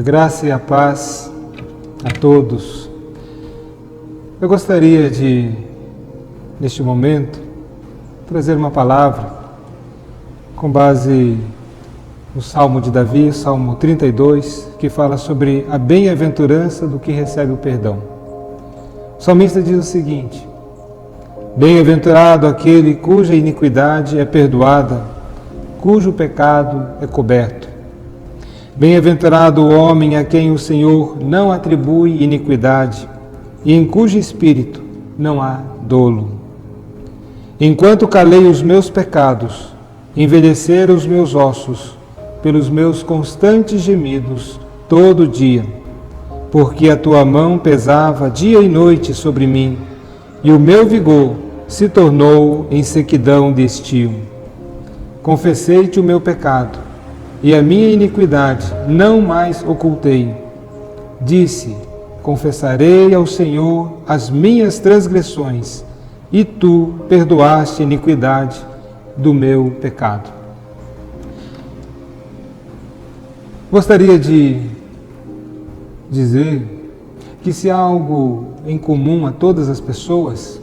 A graça e a paz a todos. Eu gostaria de, neste momento, trazer uma palavra com base no Salmo de Davi, Salmo 32, que fala sobre a bem-aventurança do que recebe o perdão. O salmista diz o seguinte: bem-aventurado aquele cuja iniquidade é perdoada, cujo pecado é coberto. Bem-aventurado o homem a quem o Senhor não atribui iniquidade e em cujo espírito não há dolo. Enquanto calei os meus pecados, envelheceram os meus ossos pelos meus constantes gemidos todo dia, porque a tua mão pesava dia e noite sobre mim, e o meu vigor se tornou em sequidão de estio. Confessei-te o meu pecado, e a minha iniquidade não mais ocultei. Disse: confessarei ao Senhor as minhas transgressões, e tu perdoaste a iniquidade do meu pecado. Gostaria de dizer que se há algo em comum a todas as pessoas,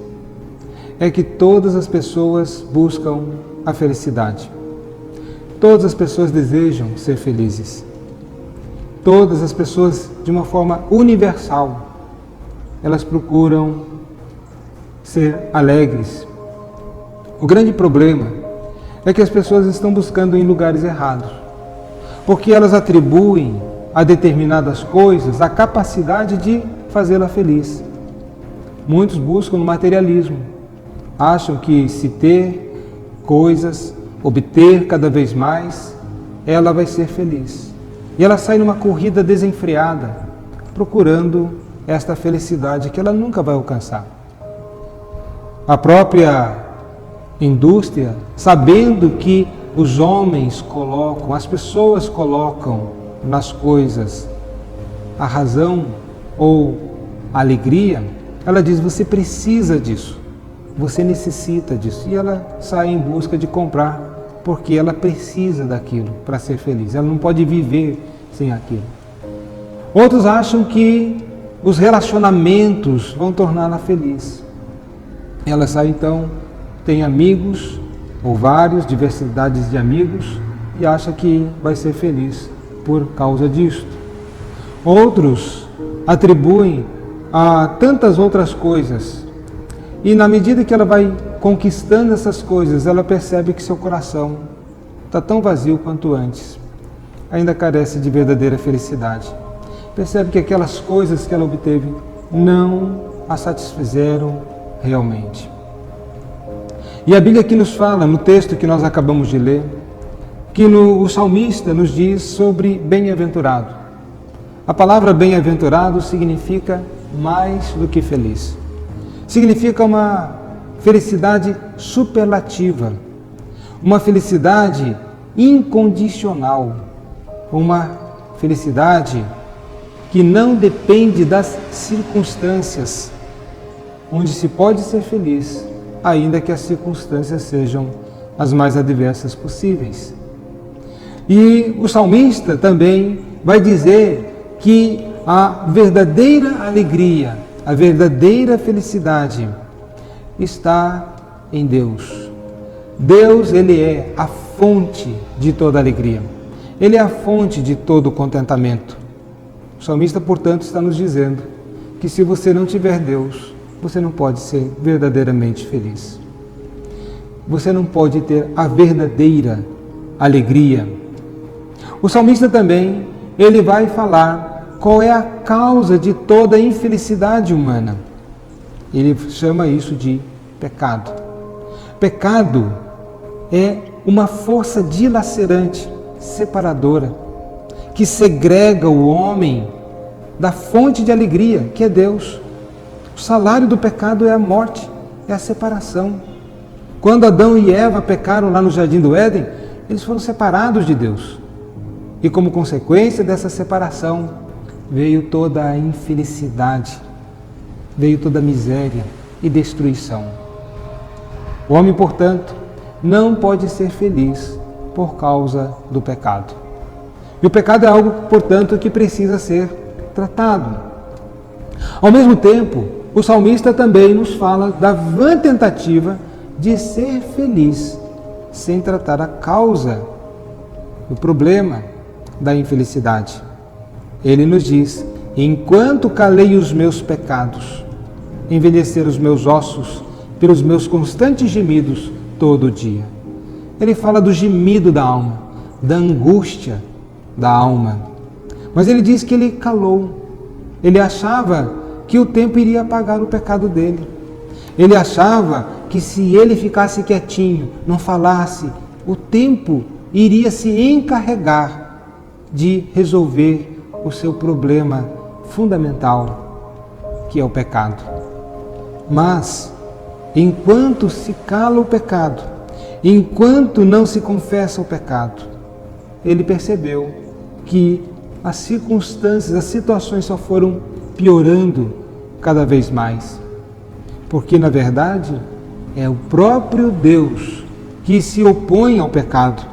é que todas as pessoas buscam a felicidade. Todas as pessoas desejam ser felizes. Todas as pessoas, de uma forma universal, elas procuram ser alegres. O grande problema é que as pessoas estão buscando em lugares errados, porque elas atribuem a determinadas coisas a capacidade de fazê-la feliz. Muitos buscam no materialismo, acham que se ter coisas, obter cada vez mais, ela vai ser feliz. E ela sai numa corrida desenfreada, procurando esta felicidade que ela nunca vai alcançar. A própria indústria, sabendo que os homens colocam, as pessoas colocam nas coisas a razão ou a alegria, ela diz: você precisa disso, você necessita disso. E ela sai em busca de comprar, porque ela precisa daquilo para ser feliz. Ela não pode viver sem aquilo. Outros acham que os relacionamentos vão torná-la feliz. Ela sai então, tem amigos, ou vários, diversidades de amigos, e acha que vai ser feliz por causa disto. Outros atribuem a tantas outras coisas, e na medida que ela vai conquistando essas coisas, ela percebe que seu coração está tão vazio quanto antes, ainda carece de verdadeira felicidade. Percebe que aquelas coisas que ela obteve não a satisfizeram realmente. E a Bíblia aqui nos fala, no texto que nós acabamos de ler, que o salmista nos diz sobre bem-aventurado. A palavra bem-aventurado significa mais do que feliz. Significa uma felicidade superlativa, uma felicidade incondicional, uma felicidade que não depende das circunstâncias, onde se pode ser feliz, ainda que as circunstâncias sejam as mais adversas possíveis. E o salmista também vai dizer que a verdadeira alegria, a verdadeira felicidade está em Deus. Deus, Ele é a fonte de toda alegria. Ele é a fonte de todo contentamento. O salmista, portanto, está nos dizendo que se você não tiver Deus, você não pode ser verdadeiramente feliz. Você não pode ter a verdadeira alegria. O salmista também, ele vai falar qual é a causa de toda a infelicidade humana. Ele chama isso de pecado. Pecado é uma força dilacerante, separadora, que segrega o homem da fonte de alegria, que é Deus. O salário do pecado é a morte, é a separação. Quando Adão e Eva pecaram lá no Jardim do Éden, eles foram separados de Deus. E como consequência dessa separação, veio toda a infelicidade, veio toda a miséria e destruição. O homem, portanto, não pode ser feliz por causa do pecado. E o pecado é algo, portanto, que precisa ser tratado. Ao mesmo tempo, o salmista também nos fala da vã tentativa de ser feliz sem tratar a causa do problema da infelicidade. Ele nos diz: enquanto calei os meus pecados, envelheceram os meus ossos pelos meus constantes gemidos todo dia. Ele fala do gemido da alma, da angústia da alma. Mas ele diz que ele calou. Ele achava que o tempo iria apagar o pecado dele. Ele achava que se ele ficasse quietinho, não falasse, o tempo iria se encarregar de resolver o seu problema fundamental, que é o pecado. Mas, enquanto se cala o pecado, enquanto não se confessa o pecado, ele percebeu que as circunstâncias, as situações só foram piorando cada vez mais. Porque, na verdade, é o próprio Deus que se opõe ao pecado.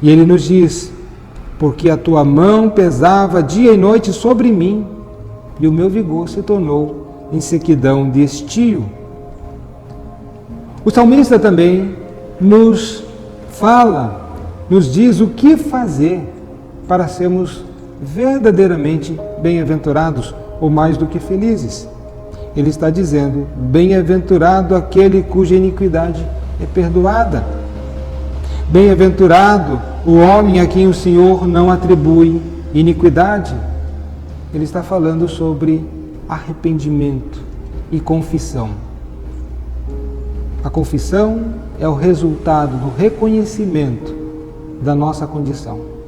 E ele nos diz: porque a tua mão pesava dia e noite sobre mim, e o meu vigor se tornou em sequidão de estio. O salmista também nos fala, nos diz o que fazer para sermos verdadeiramente bem-aventurados, ou mais do que felizes. Ele está dizendo: bem-aventurado aquele cuja iniquidade é perdoada. Bem-aventurado o homem a quem o Senhor não atribui iniquidade. Ele está falando sobre arrependimento e confissão. A confissão é o resultado do reconhecimento da nossa condição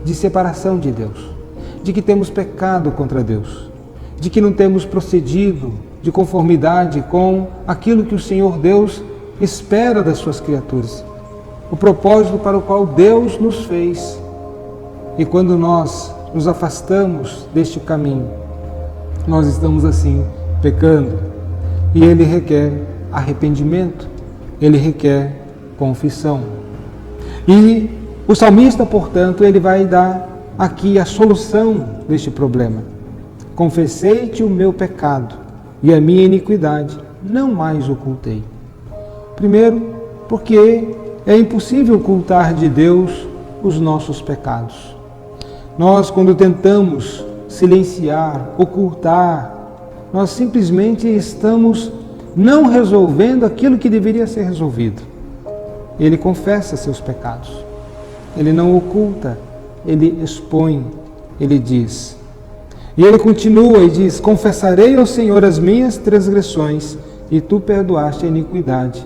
de separação de Deus, de que temos pecado contra Deus, de que não temos procedido de conformidade com aquilo que o Senhor Deus espera das suas criaturas, o propósito para o qual Deus nos fez. E quando nós nos afastamos deste caminho, nós estamos assim pecando. E ele requer arrependimento, ele requer confissão. E o salmista, portanto, ele vai dar aqui a solução deste problema. Confessei-te o meu pecado e a minha iniquidade não mais ocultei. Primeiro, porque é impossível ocultar de Deus os nossos pecados. Nós, quando tentamos silenciar, ocultar, nós simplesmente estamos não resolvendo aquilo que deveria ser resolvido. Ele confessa seus pecados. Ele não oculta, ele expõe, ele diz. E ele continua e diz: confessarei ao Senhor as minhas transgressões, e tu perdoaste a iniquidade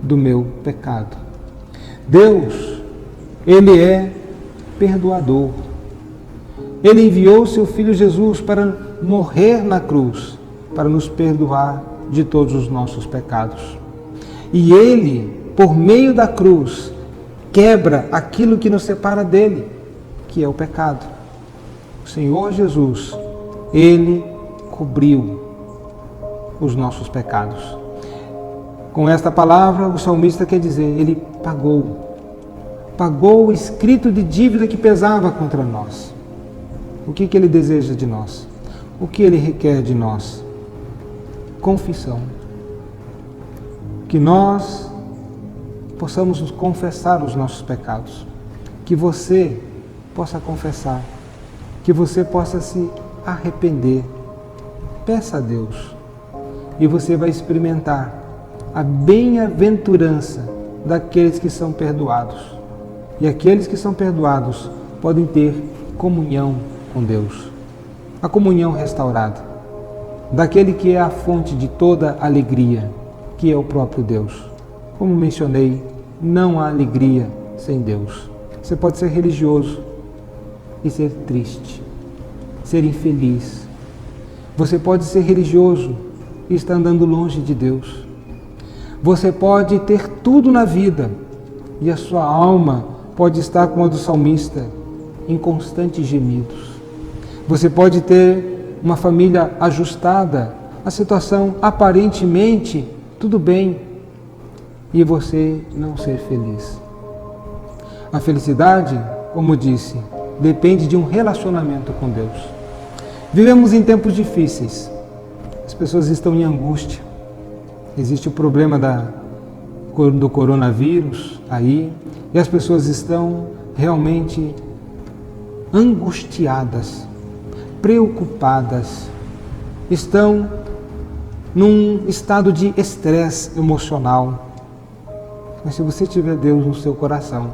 do meu pecado. Deus, ele é perdoador. Ele enviou seu Filho Jesus para morrer na cruz, para nos perdoar de todos os nossos pecados. E ele, por meio da cruz, quebra aquilo que nos separa dele, que é o pecado. O Senhor Jesus, ele cobriu os nossos pecados. Com esta palavra, o salmista quer dizer, ele pagou o escrito de dívida que pesava contra nós. O que ele deseja de nós? O que ele requer de nós? Confissão. Que nós possamos nos confessar os nossos pecados. Que você possa confessar. Que você possa se arrepender. Peça a Deus. E você vai experimentar a bem-aventurança daqueles que são perdoados. E aqueles que são perdoados podem ter comunhão com Deus. A comunhão restaurada. Daquele que é a fonte de toda alegria, que é o próprio Deus. Como mencionei, não há alegria sem Deus. Você pode ser religioso e ser triste, ser infeliz. Você pode ser religioso e estar andando longe de Deus. Você pode ter tudo na vida e a sua alma pode estar como a do salmista, em constantes gemidos. Você pode ter uma família ajustada, a situação aparentemente tudo bem, e você não ser feliz. A felicidade, como disse, depende de um relacionamento com Deus. Vivemos em tempos difíceis. As pessoas estão em angústia. Existe o problema do coronavírus aí, e as pessoas estão realmente angustiadas, preocupadas, estão num estado de estresse emocional. Mas se você tiver Deus no seu coração,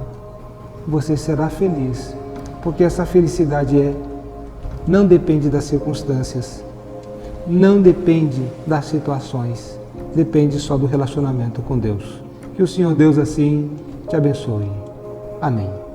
você será feliz, porque essa felicidade não depende das circunstâncias, não depende das situações, depende só do relacionamento com Deus. Que o Senhor Deus assim te abençoe. Amém.